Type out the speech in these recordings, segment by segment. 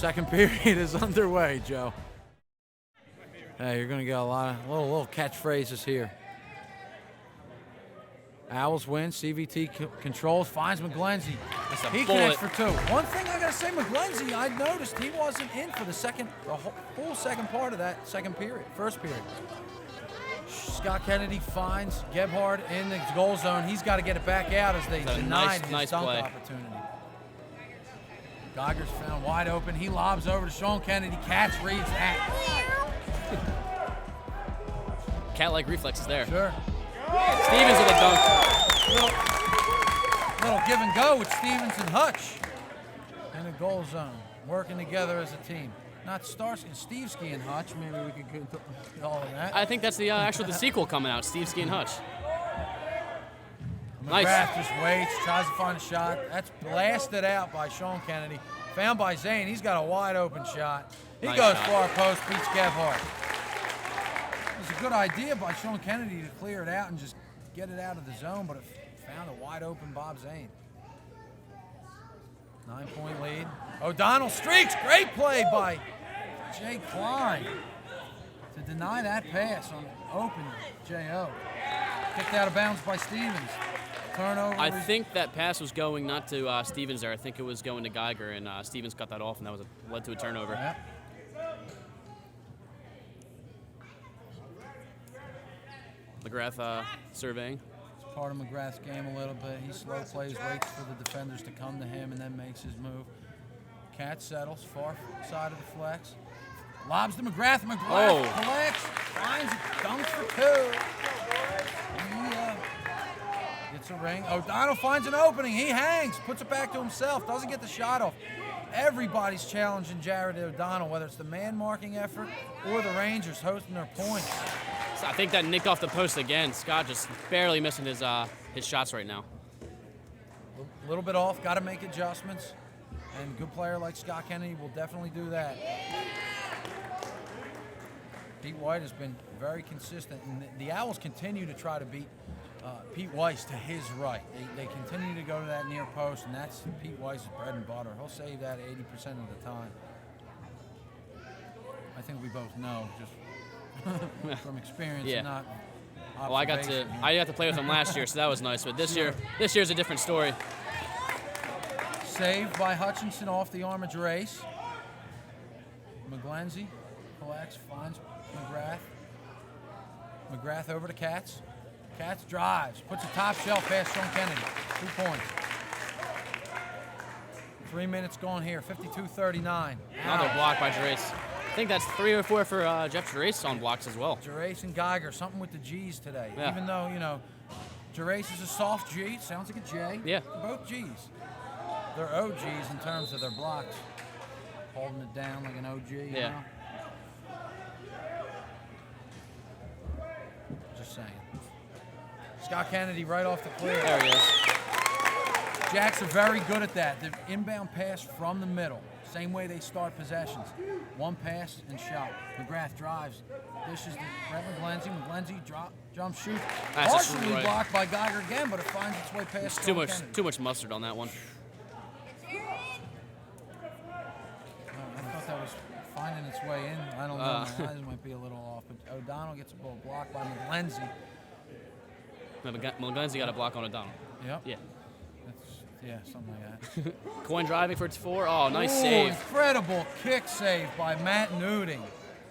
Second period is underway, Joe. Hey, you're going to get a lot of little catchphrases here. Owls win. CVT controls. Finds McGlenzie. He connects for two. One thing I got to say, McGlenzie, I noticed he wasn't in for the full second part of that first period. Scott Kennedy finds Gebhard in the goal zone. He's got to get it back out as they denied his dunk opportunity. Geiger's found wide open. He lobs over to Sean Kennedy. Katz reads that. Cat-like reflexes there. Sure. Stevens with a dunk. Little give and go with Stevens and Hutch in the goal zone, working together as a team. Not Starsky, Stevesky and Hutch. Maybe we could call it that. I think that's the the sequel coming out, Stevesky and Hutch. McGrath Nice. just waits, tries to find a shot. That's blasted out by Sean Kennedy. Found by Zane. He's got a wide open shot. He Nice goes shot. far post, beats Gebhard. It was a good idea by Sean Kennedy to clear it out and just get it out of the zone, but it found a wide open Bob Zane. 9-point lead. O'Donnell streaks. Great play by Jay Klein to deny that pass on open J.O. Kicked out of bounds by Stevens. Turnover. I think that pass was going not to Stevens there. I think it was going to Geiger, and Stevens cut that off, and that led to a turnover. Yep. McGrath surveying. It's part of McGrath's game a little bit. He slow plays, waits for the defenders to come to him, and then makes his move. Cat settles, far side of the flex. Lobs to McGrath. McGrath collects, finds it, dunks for two. Gets a ring. O'Donnell finds an opening. He hangs, puts it back to himself, doesn't get the shot off. Everybody's challenging Jared O'Donnell, whether it's the man-marking effort or the Rangers hosting their points. So I think that nicked off the post again. Scott just barely missing his shots right now. A little bit off, got to make adjustments. And a good player like Scott Kennedy will definitely do that. Pete White has been very consistent, and the Owls continue to try to beat Pete Weiss to his right. They continue to go to that near post, and that's Pete Weiss's bread and butter. He'll save that 80% of the time. I think we both know, just from experience, and not well, I got to play with him last year, so that was nice. But this year's a different story. Saved by Hutchinson off the arm of Gerace. McGlenzie collects, finds McGrath. McGrath over to Katz. Katz drives, puts a top shelf past Sean Kennedy. 2 points. 3 minutes gone here, 52-39. Another block by Gerace. I think that's 3 or 4 for Jeff Gerace on blocks as well. Gerace and Geiger, something with the G's today. Yeah. Even though, Gerace is a soft G, sounds like a J. Yeah. Both G's. They're OGs in terms of their blocks. Holding it down like an OG, you know? Just saying. Scott Kennedy right off the clear. There he is. Jacks are very good at that. The inbound pass from the middle. Same way they start possessions. One pass and shot. McGrath drives. Dishes to Brett McGlenzie. McGlenzie jump shoot. Partially blocked by Geiger again, but it finds its way past Kennedy. Too much mustard on that one. I thought that was finding its way in. I don't know. My eyes might be a little off, but O'Donnell gets a ball blocked by McGlenzie. McGlenzie got a block on O'Donnell. Yep. Yeah. Yeah, something like that. Coin driving for 4. Oh, nice save. Incredible kick save by Matt Nuding.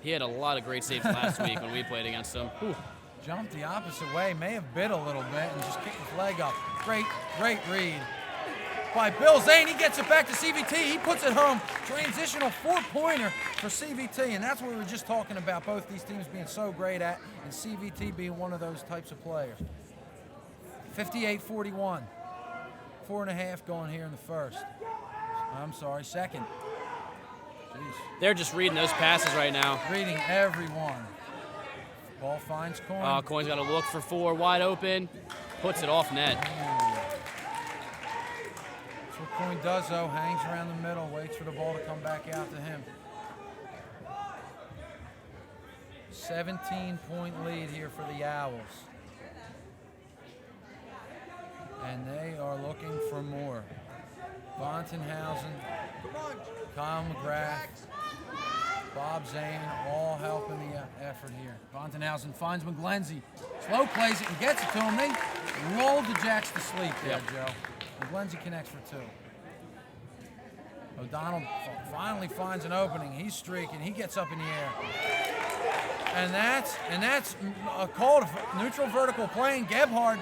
He had a lot of great saves last week when we played against him. Whew. Jumped the opposite way, may have bit a little bit, and just kicked his leg up. Great read by Bill Zane. He gets it back to CVT. He puts it home. Transitional 4-pointer for CVT, and that's what we were just talking about, both these teams being so great at, and CVT being one of those types of players. 58-41. 4.5 going here in the first. I'm sorry, second. Jeez. They're just reading those passes right now. Reading everyone. Ball finds Coin. Coin's got to look for 4, wide open. Puts it off net. That's what Coin does, though. Hangs around the middle, waits for the ball to come back out to him. 17-point lead here for the Owls. And they are looking for more. Bontenhausen, Kyle McGrath, Bob Zane, all helping the effort here. Bontenhausen finds McGlenzie, slow plays it and gets it to him. They rolled the Jacks to sleep there, Joe. McGlenzie connects for 2. O'Donnell finally finds an opening. He's streaking. He gets up in the air. And that's a call to neutral vertical playing. Gebhard,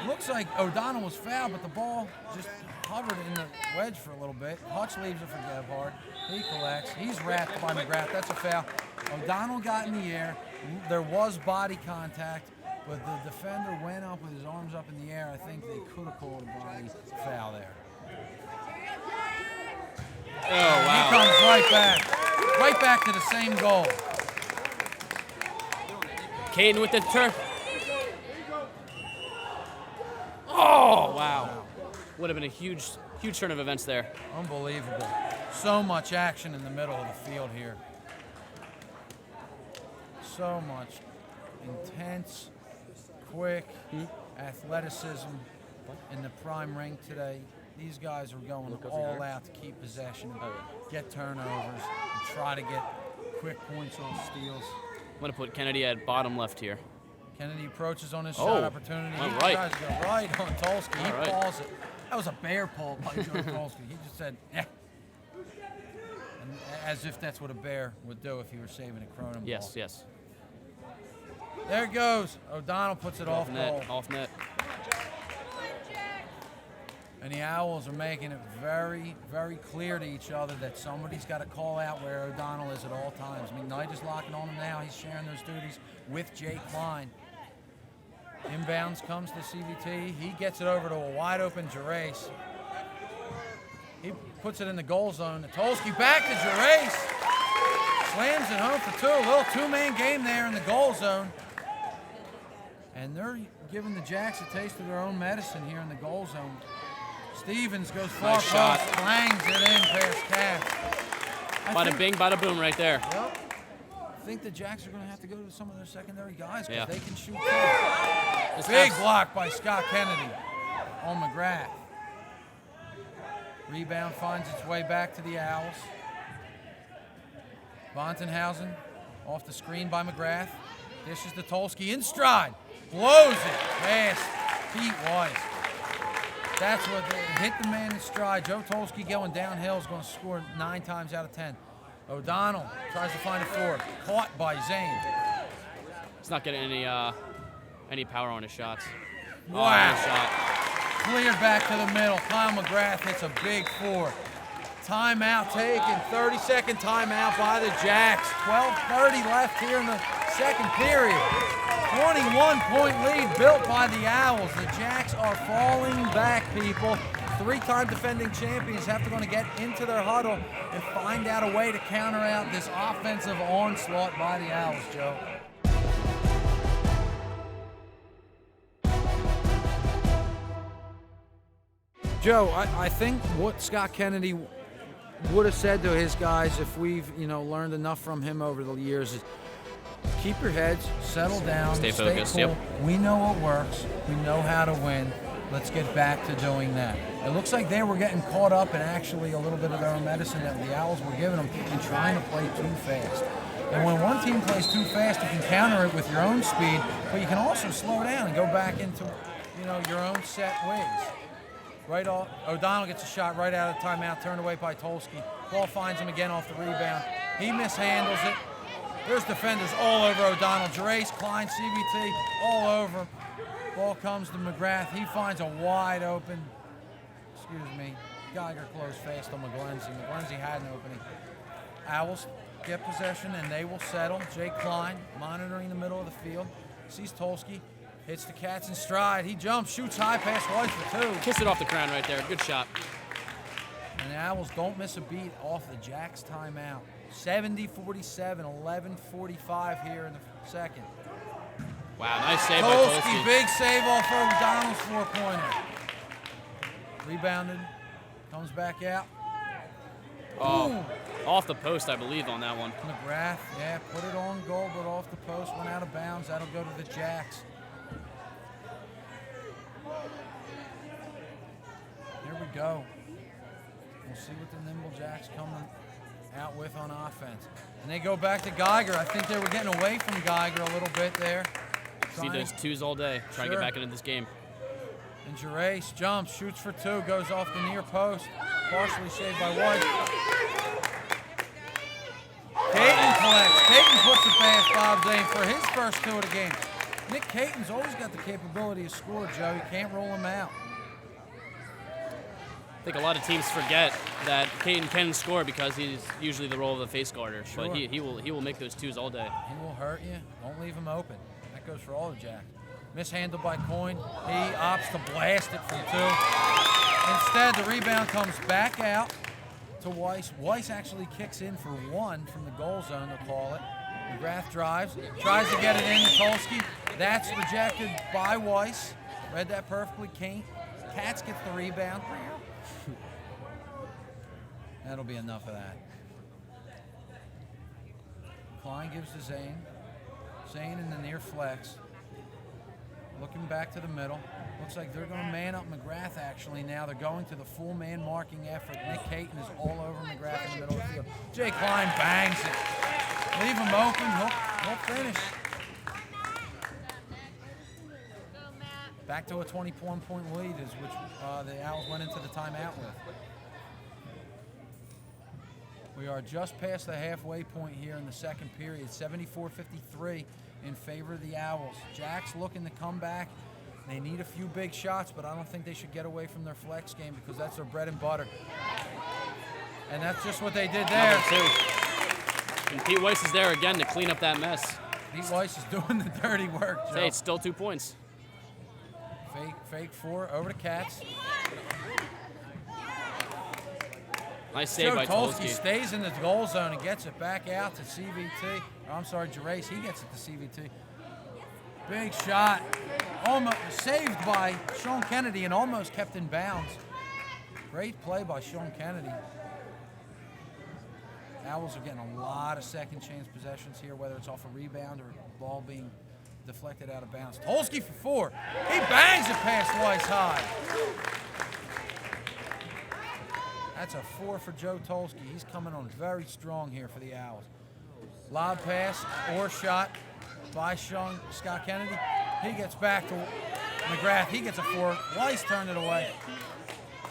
looks like O'Donnell was fouled, but the ball just hovered in the wedge for a little bit. Hutch leaves it for Gebhard. He collects. He's wrapped by McGrath. That's a foul. O'Donnell got in the air. There was body contact, but the defender went up with his arms up in the air. I think they could have called a body foul there. Oh, wow. He comes right back to the same goal. Caden with the turn. Oh, wow. Would have been a huge turn of events there. Unbelievable. So much action in the middle of the field here. So much intense, quick athleticism in the prime ring today. These guys are going all out to keep possession, get turnovers, and try to get quick points on steals. I'm going to put Kennedy at bottom left here. Kennedy approaches on his shot opportunity. He tries to go right on Tolsky. He calls it. That was a bear pull by Joe Tolsky. He just said, yeah. And as if that's what a bear would do if he were saving a Kronum ball. Yes. There it goes. O'Donnell puts it off goal. Off net. And the Owls are making it very, very clear to each other that somebody's got to call out where O'Donnell is at all times. McKnight is locking on him now. He's sharing those duties with Jay Klein. Inbounds comes to CVT. He gets it over to a wide-open Gerace. He puts it in the goal zone. Tolsky back to Gerace. Slams it home for 2. A little two-man game there in the goal zone. And they're giving the Jacks a taste of their own medicine here in the goal zone. Stevens goes far Nice shot. post, clangs it in past Cass. Bada bing, bada boom right there. Yep. I think the Jacks are going to have to go to some of their secondary guys because Yeah. they can shoot too. Big block by Scott Kennedy on McGrath. Rebound finds its way back to the Owls. Bontenhausen off the screen by McGrath. Dishes to Tolsky in stride. Blows it past Pete Weiss. That's what hit the man in stride. Joe Tolsky going downhill is going to score 9 times out of 10. O'Donnell tries to find a 4. Caught by Zane. He's not getting any power on his shots. Wow. Nice shot. Cleared back to the middle. Kyle McGrath hits a big 4. Timeout taken. 30-second timeout by the Jacks. 12:30 left here in the second period. 21-point lead built by the Owls. The Jacks are falling back, people. 3-time defending champions have to going to get into their huddle and find out a way to counter out this offensive onslaught by the Owls, Joe. Joe, I think what Scott Kennedy would have said to his guys if we've learned enough from him over the years is keep your heads, settle down, stay focused. Cool. Yep. We know what works. We know how to win. Let's get back to doing that. It looks like they were getting caught up in actually a little bit of their own medicine that the Owls were giving them and trying to play too fast. And when one team plays too fast, you can counter it with your own speed, but you can also slow down and go back into your own set ways. Right off, O'Donnell gets a shot right out of the timeout, turned away by Tolsky. Ball finds him again off the rebound. He mishandles it. There's defenders all over O'Donnell. Gerace, Klein, CVT, all over. Ball comes to McGrath. He finds a wide open, Geiger closed fast on McGlenzie. McGlenzie had an opening. Owls get possession and they will settle. Jake Klein monitoring the middle of the field. Sees Tolsky. Hits the Cats in stride. He jumps, shoots high past Weiss for 2. Kiss it off the crown right there. Good shot. And the Owls don't miss a beat off the Jacks timeout. 70-47, 11:45 here in the second. Wow, nice save by Tolsky. Big save off O'Donnell's 4-pointer. Rebounded, comes back out. Oh, off the post, I believe, on that one. McGrath, put it on goal, but off the post, went out of bounds. That'll go to the Jacks. Here we go. see what the Nimble Jacks coming out with on offense. And they go back to Geiger. I think they were getting away from Geiger a little bit there. See those twos all day. Trying to get back into this game. And Gerace jumps, shoots for two, goes off the near post. Partially saved by Weiss. Caton collects. Caton puts it past Bob Zane for his first two of the game. Nick Caton's always got the capability to score, Joe. You can't roll him out. I think a lot of teams forget that Caton can score because he's usually the role of the face guarder. Sure. But he will make those twos all day. He will hurt you. Don't leave him open. That goes for all the Jacks. Mishandled by Coyne. He opts to blast it from two. Instead, the rebound comes back out to Weiss. Weiss actually kicks in for one from the goal zone, they'll call it. McGrath drives, tries to get it in to Tolsky. That's rejected by Weiss. Read that perfectly. Katz gets the rebound. That'll be enough of that. Klein gives to Zane. Zane in the near flex. Looking back to the middle. Looks like they're going to man up McGrath actually now. They're going to the full man marking effort. Nick Caton is all over McGrath in the middle of the field. Jay Klein bangs it. Leave him open. He'll finish. Back to a 21-point lead is which the Owls went into the timeout with. We are just past the halfway point here in the second period. 74-53 in favor of the Owls. Jacks looking to come back. They need a few big shots, but I don't think they should get away from their flex game because that's their bread and butter. And that's just what they did there. And Pete Weiss is there again to clean up that mess. Pete Weiss is doing the dirty work, Joe. Hey, it's still 2 points. Fake four, over to Katz. Nice save by Tolsky. Stays in the goal zone and gets it back out to CVT. I'm sorry, Gerace, he gets it to CVT. Big shot, almost saved by Sean Kennedy and almost kept in bounds. Great play by Sean Kennedy. Owls are getting a lot of second chance possessions here, whether it's off a rebound or ball being deflected out of bounds. Tolsky for four. He bangs it past Weiss high. That's a four for Joe Tolsky. He's coming on very strong here for the Owls. Lob pass or shot by Scott Kennedy. He gets back to McGrath. He gets a four. Weiss turned it away.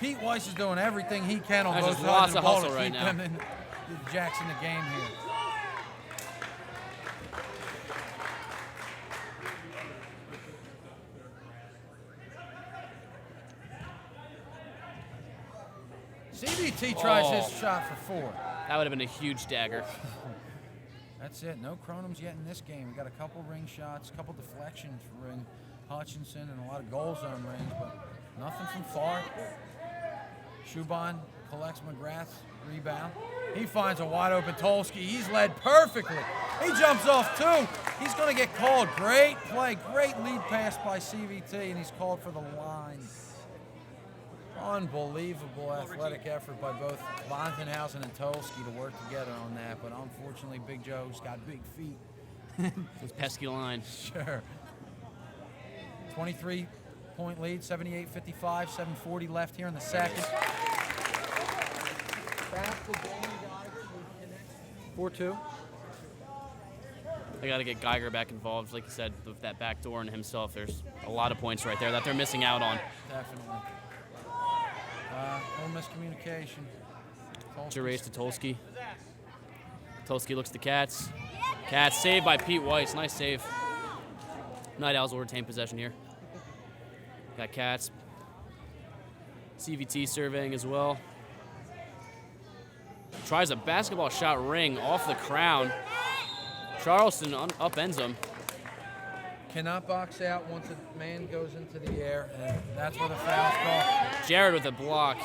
Pete Weiss is doing everything he can on both sides of the ball to keep them in the Jacks in the game here. CVT tries his shot for four. That would have been a huge dagger. That's it. No Kronums yet in this game. We got a couple ring shots, a couple deflections for Ring Hutchinson, and a lot of goal zone rings, but nothing from far. Shuban collects McGrath's rebound. He finds a wide open Tolsky. He's led perfectly. He jumps off two. He's going to get called. Great play, great lead pass by CVT, and he's called for the line. Unbelievable athletic effort by both Bontenhausen and Tolsky to work together on that, but unfortunately Big Joe's got big feet. This pesky line. Sure. 23-point lead, 78-55, 7:40 left here in the second. 4-2. They got to get Geiger back involved, like you said, with that back door and himself. There's a lot of points right there that they're missing out on. Definitely. Little miscommunication. Gerace to Tolsky. Tolsky looks to Katz. Katz saved by Pete Weiss. Nice save. Night Owls will retain possession here. Got Katz. CVT surveying as well. Tries a basketball shot ring off the crown. Charleston upends him. Cannot box out once a man goes into the air, and that's where the foul's called. Jared with a block.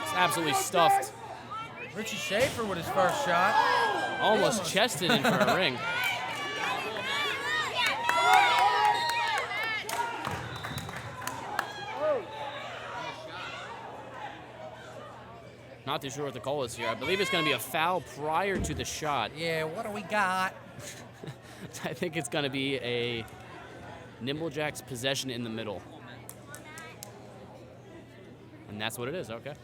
It's absolutely stuffed. Richie Schaefer with his first shot. Almost chested in for a ring. Not too sure what the call is here. I believe it's going to be a foul prior to the shot. Yeah, what do we got? I think it's going to be a Nimble Jacks possession in the middle. And that's what it is, okay.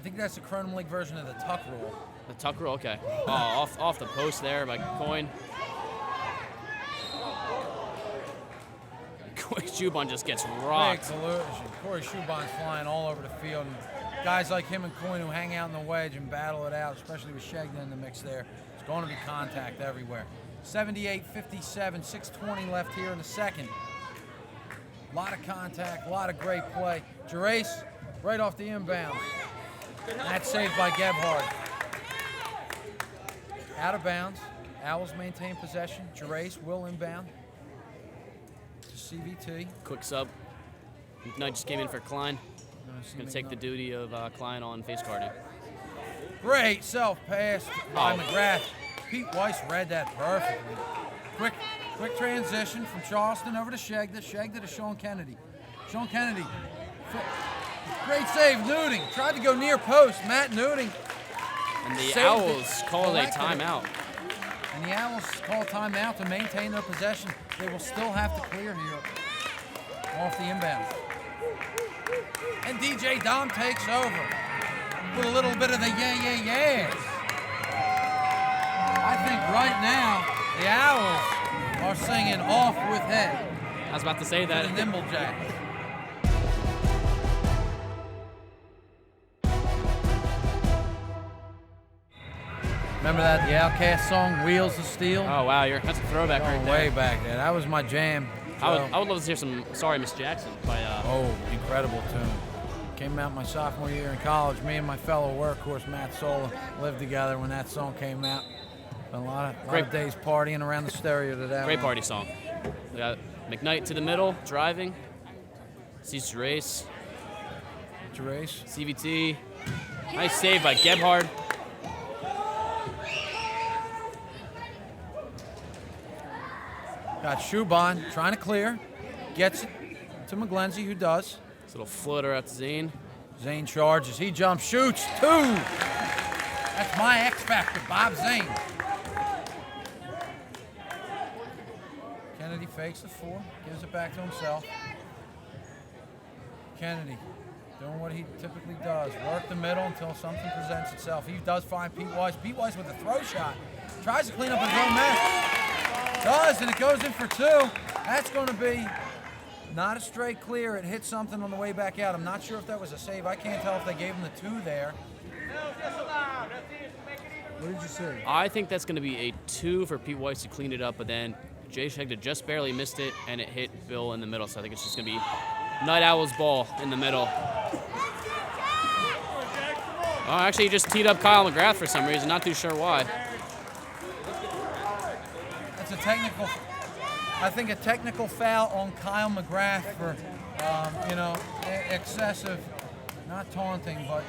I think that's the Kronum League version of the tuck rule. The tuck rule, okay. Oh, off the post there by Coin. Corey Schubon just gets rocked. Big collision. Corey Schubon's flying all over the field. And guys like him and Coin who hang out in the wedge and battle it out, especially with Shegda in the mix there, it's going to be contact everywhere. 78-57, 6:20 left here in the second. A lot of contact, a lot of great play. Gerace right off the inbound. That's saved by Gebhard. Out of bounds. Owls maintain possession. Gerace will inbound to CVT. Quick sub. McKnight just came in for Klein. Going to take the duty of Klein on face guarding. Great self-pass by McGrath. Pete Weiss read that perfectly. Quick transition from Charleston over to Shegda. Shegda to Sean Kennedy. Sean Kennedy. Great save, Nuding. Tried to go near post. Matt Nuding. And the Owls call a timeout. And the Owls call timeout to maintain their possession. They will still have to clear here off the inbound. And DJ Dom takes over with a little bit of the yeah. I think right now the Owls are singing off with head. I was about to say that. The Nimble Jack. Remember that, the Outkast song, Wheels of Steel? Oh, wow, that's a throwback right there. Way back there. That was my jam. I would love to hear some Sorry Miss Jackson by... Oh, incredible tune. Came out my sophomore year in college. Me and my fellow workhorse, Matt Sola, lived together when that song came out. Been a lot of days partying around the stereo to that. Great party song. We got McKnight to the middle, driving. Sees Gerace. CVT. Nice save by Gebhard. Got Schubon trying to clear. Gets it to McGlenzie, who does. This little floater out to Zane. Zane charges. He jumps, shoots. 2. That's my X factor, Bob Zane. Kennedy fakes the 4, gives it back to himself. Kennedy doing what he typically does. Work the middle until something presents itself. He does find Pete Weiss. Pete Weiss with a throw shot. Tries to clean up his own mess. Does, and it goes in for 2. That's going to be not a straight clear. It hit something on the way back out. I'm not sure if that was a save. I can't tell if they gave him the 2 there. What did you say? I think that's going to be a 2 for Pete Weiss to clean it up, but then Jay Shegda just barely missed it, and it hit Bill in the middle, so I think it's just going to be Night Owls ball in the middle. Oh, actually, he just teed up Kyle McGrath for some reason. Not too sure why. That's a technical. I think a technical foul on Kyle McGrath for, excessive, not taunting, but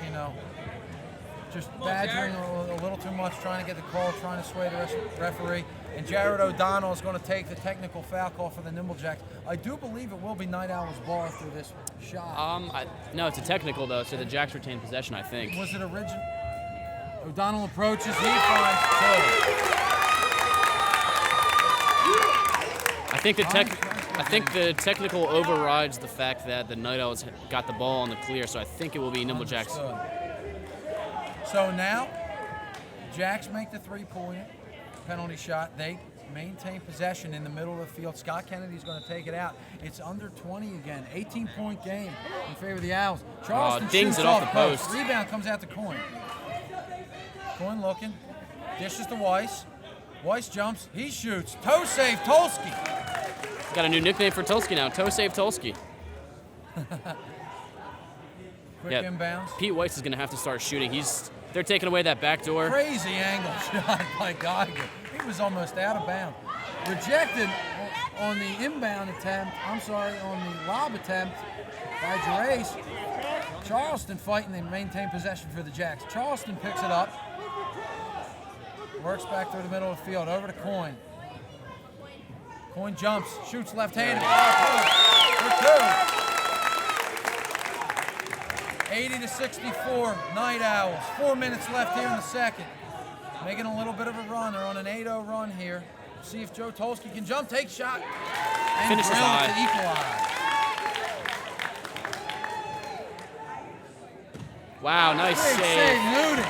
just badgering a little too much, trying to get the call, trying to sway the referee. And Jared O'Donnell is going to take the technical foul call for the Nimble Jacks. I do believe it will be Night Owls' ball through this shot. No, it's a technical, though, so the Jacks retain possession, I think. Was it original? O'Donnell approaches, he finds 2. I think the technical overrides the fact that the Night Owls got the ball on the clear, so I think it will be Nimble Jacks. So now, Jacks make the 3-point penalty shot. They maintain possession in the middle of the field. Scott Kennedy's going to take it out. It's under 20 again. 18-point game in favor of the Owls. Charleston dings it off the post. Rebound comes out to Coin. Coin looking. Dishes to Weiss. Weiss jumps. He shoots. Toe save, Tolsky. Got a new nickname for Tolsky now. Toe save Tolsky. Quick inbounds. Pete Weiss is going to have to start shooting. They're taking away that back door. Crazy angle shot by Geiger. He was almost out of bounds. Rejected on the inbound attempt. On the lob attempt by Gerace. Charleston fighting. They maintain possession for the Jacks. Charleston picks it up. Works back through the middle of the field. Over to Coin. Coin jumps. Shoots left-handed. For 2. 80-64, Night Owls. 4 minutes left here in the second. Making a little bit of a run. They're on an 8-0 run here. See if Joe Tolsky can jump, take shot, and finishes high to equalize. Wow, nice Big save. save, Nudin.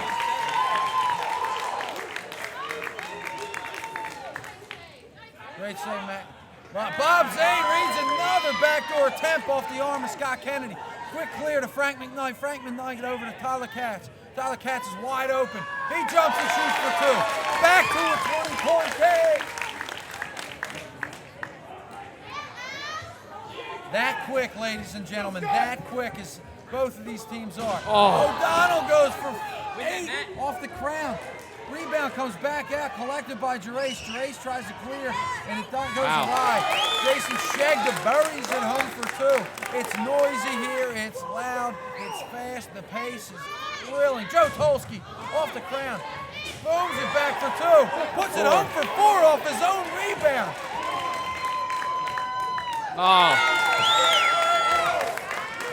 Great save, Matt. Bob Zane reads another backdoor attempt off the arm of Scott Kennedy. Quick clear to Frank McKnight. Frank McKnight over to Tyler Katz. Tyler Katz is wide open. He jumps and shoots for 2. Back to a 20-point game. That quick, ladies and gentlemen, that quick as both of these teams are. Oh. O'Donnell goes for 8 off the crown. Rebound comes back out, collected by Gerace. Gerace tries to clear, and it goes awry. Jason Shegda buries it home for 2. It's noisy here, it's loud, it's fast, the pace is thrilling. Joe Tolsky off the crown, booms it back for 2, puts it home for 4 off his own rebound. Oh.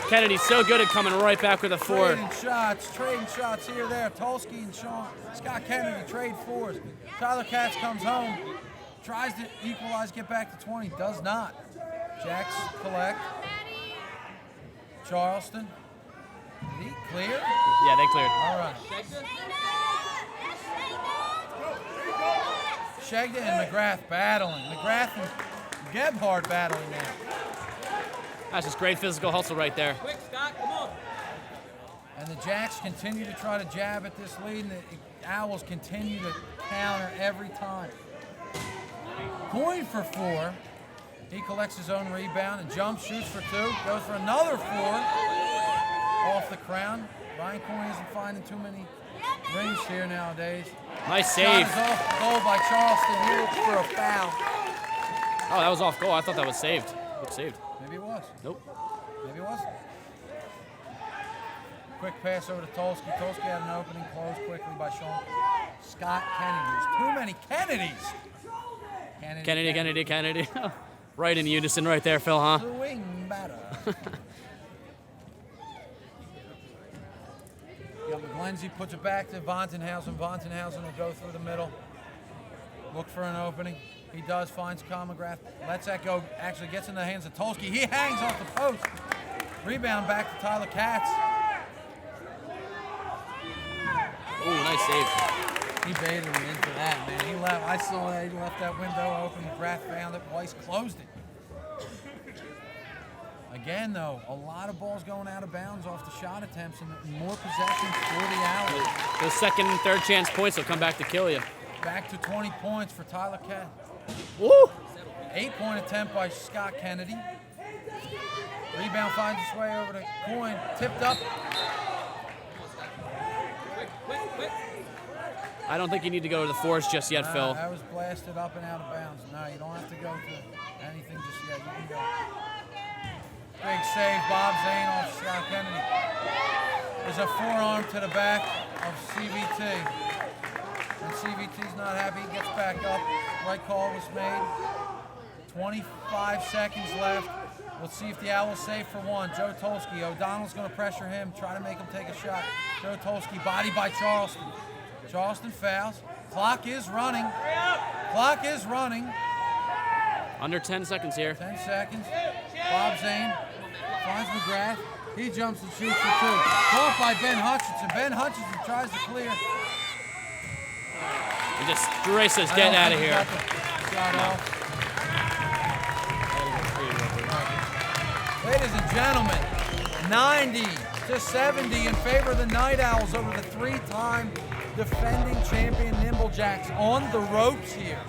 Kennedy's so good at coming right back with a 4. Trading shots here, there. Tolsky and Scott Kennedy trade 4s. Tyler Katz comes home, tries to equalize, get back to 20, does not. Jacks collect. Charleston. Did he clear? Yeah, they cleared. All right. Shegda and McGrath battling. McGrath and Gebhard battling now. That's just great physical hustle right there. Quick, Scott, come on. And the Jacks continue to try to jab at this lead, and the Owls continue to counter every time. Coin for 4. He collects his own rebound and jumps, shoots for 2, goes for another 4 off the crown. Ryan Coyne isn't finding too many rings here nowadays. Nice save. Shot is off goal by Charleston. He looks for a foul. Oh, that was off goal. I thought that was saved. Looked saved. Maybe it was. Nope. Maybe it wasn't. Quick pass over to Tolsky. Tolsky had an opening, closed quickly by Sean. Scott Kennedy. There's too many Kennedys. Kennedy. Right in unison right there, Phil, huh? Swing batter. Lindsay puts it back to Vontenhausen. Vontenhausen will go through the middle. Look for an opening. He does, finds McGrath. Lets that go, actually gets in the hands of Tolsky. He hangs off the post. Rebound back to Tyler Katz. Ooh, nice save. He baited him into that, man. He left. I saw that. He left that window open. McGrath found it. Weiss closed it. Again, though, a lot of balls going out of bounds off the shot attempts and more possessions for the Owls. Those second and third chance points will come back to kill you. Back to 20 points for Tyler Katz. Woo! 8-point attempt by Scott Kennedy. Rebound finds its way over to Coyne. Tipped up. Quick. I don't think you need to go to the force just yet, Phil. That was blasted up and out of bounds. No, you don't have to go to anything just yet. You can go. Big save, Bob Zane off Scott Kennedy. There's a forearm to the back of CVT. And CVT's not happy, he gets back up. Right call was made. 25 seconds left. We'll see if the Owls save for 1. Joe Tolsky. O'Donnell's going to pressure him, try to make him take a shot. Joe Tolsky, body by Charleston. Charleston fouls. Clock is running. Under 10 seconds here. 10 seconds. Bob Zane finds McGrath. He jumps and shoots for 2. Caught by Ben Hutchinson. Ben Hutchinson tries to clear. And just Gerace says, get out of here. Shot off. Ladies and gentlemen, 90-70 in favor of the Night Owls over the 3-time defending champion Nimble Jacks on the ropes here.